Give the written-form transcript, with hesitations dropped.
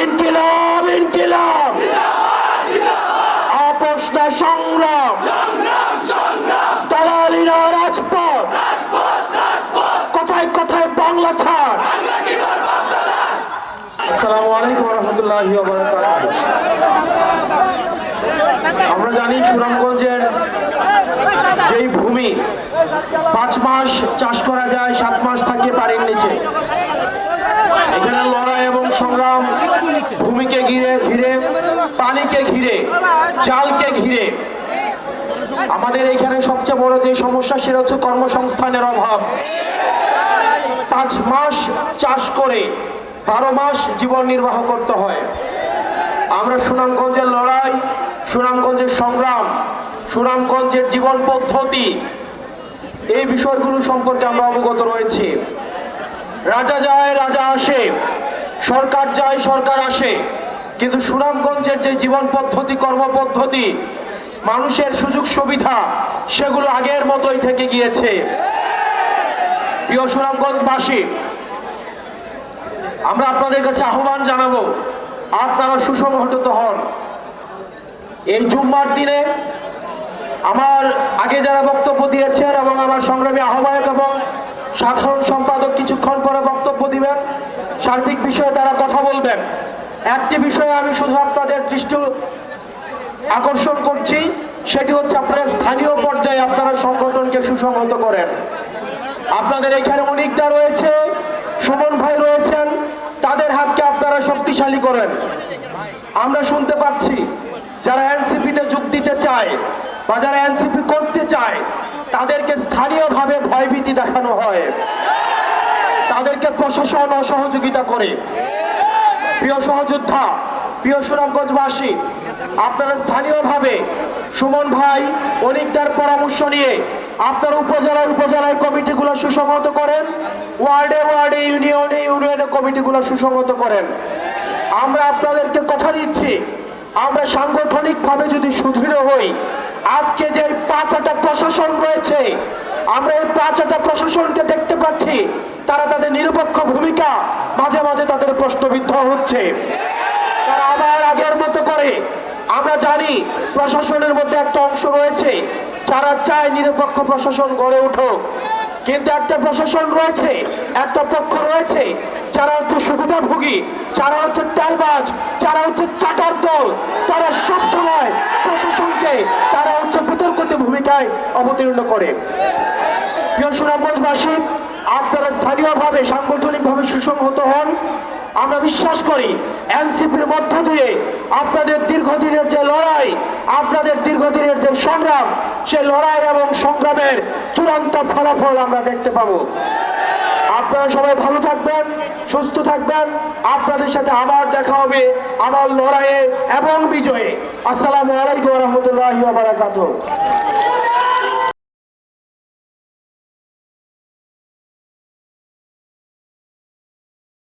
ইনকিলাব ইনকিলাব আপোষ না সংগ্রাম, দালালিরা রাজপথ, কথায় কথায় বাংলা ছাড়। আসসালামু আলাইকুম ওয়া রাহমাতুল্লাহি ওয়া বারাকাতুহু। আমরা জানি সুনামগঞ্জের যেই ভূমি 5 মাস চাষ করা যায়, 7 মাস থাকে পানির নিচে, এখানে লড়াই এবং সংগ্রাম ভূমিকে ঘিরে ঘিরে, পানিকে ঘিরে, জালকে ঘিরে। আমাদের এখানে সবচেয়ে বড় যে সমস্যা সেটা হচ্ছে কর্মসংস্থানের অভাব। 5 মাস চাষ করে 12 মাস জীবন নির্বাহ করতে হয়। আমরা সুনামগঞ্জের লড়াই, সুনামগঞ্জের সংগ্রাম, সুনামগঞ্জের জীবন পদ্ধতি, এই বিষয়গুলো সম্পর্কে আমরা অবগত রয়েছি। রাজা যায় রাজা আসে, সরকার যায় সরকার আসে, কিন্তু সুনামগঞ্জের যে জীবন পদ্ধতি, কর্মপদ্ধতি, মানুষের সুযোগ সুবিধা, সেগুলো আগের মতোই থেকে গিয়েছে। প্রিয় সুনামগঞ্জবাসী, আমরা আপনাদের কাছে আহ্বান জানাবো, আপনারা সুসংগঠিত হন। এই জুম্মার দিনে আমার আগে যারা বক্তব্য দিয়েছেন এবং আমার সংগ্রামী আহ্বায়ক এবং সাধারণ সম্পাদক কিছুক্ষণ পরে বক্তব্য দিবেন, সার্বিক বিষয়ে তারা কথা বলবেন। একটি বিষয়ে আমি শুধু আপনাদের দৃষ্টি আকর্ষণ করছি, সেটি হচ্ছে আপনারা স্থানীয় পর্যায়ে আপনারা সংগঠনকে সুসংহত করেন। আপনাদের এখানে অনেকটা রয়েছে, সুমন ভাই রয়েছেন, তাদের হাতকে আপনারা শক্তিশালী করেন। আমরা শুনতে পাচ্ছি যারা এনসিপিতে যোগ দিতে চায় বা যারা এনসিপি করতে চায়, তাদেরকে স্থানীয়ভাবে ভয়ভীতি দেখানো হয়, তাদেরকে প্রশাসন অসহযোগিতা করে। প্রিয় সহযোদ্ধা, প্রিয় সুনামগঞ্জবাসী, আপনারা স্থানীয়ভাবে সুমন ভাই অনেকটার পরামর্শ নিয়ে আপনার উপজেলায় কমিটিগুলো সুসংহত করেন, ওয়ার্ডে ওয়ার্ডে, ইউনিয়নে ইউনিয়নে কমিটিগুলো সুসংহত করেন। আমরা আপনাদেরকে কথা দিচ্ছি, আমরা সাংগঠনিকভাবে যদি সুদৃঢ় হই, আজকে যে 5টা প্রশাসন রয়েছে, আমরা এই 5টা প্রশাসনকে দেখতে পাচ্ছি, তারা তাদের নিরপেক্ষ ভূমিকা মাঝে মাঝে তাদের প্রশ্নবিদ্ধ হচ্ছে। তারা আবার আগের মতো করে, আমরা জানি প্রশাসনের মধ্যে একটা অংশ রয়েছে যারা চায় নিরপেক্ষ প্রশাসন গড়ে উঠুক, কিন্তু একটা প্রশাসন রয়েছে, একটা পক্ষ রয়েছে যারা হচ্ছে সুবিধাভোগী, যারা হচ্ছে তেলবাজ, যারা হচ্ছে চাটার দল, তারা সবসময় প্রশাসনকে তারা হচ্ছে বিতর্কিত ভূমিকায় অবতীর্ণ করে। প্রিয় সুনামগঞ্জবাসী, আপনারা স্থানীয়ভাবে সাংগঠনিকভাবে সুসংহত হন। আমরা বিশ্বাস করি এনসিপির মধ্য দিয়ে আপনাদের দীর্ঘদিনের যে লড়াই, আপনাদের দীর্ঘদিনের যে সংগ্রাম, সেই লড়াই এবং সংগ্রামের চূড়ান্ত ফলাফল আমরা দেখতে পাবো। আপনারা সবাই ভালো থাকবেন, সুস্থ থাকবেন। আপনাদের সাথে আবার দেখা হবে আমার লড়াইয়ে এবং বিজয়ে। আসসালামু আলাইকুম ওয়া রাহমাতুল্লাহি ওয়া বারাকাতুহু।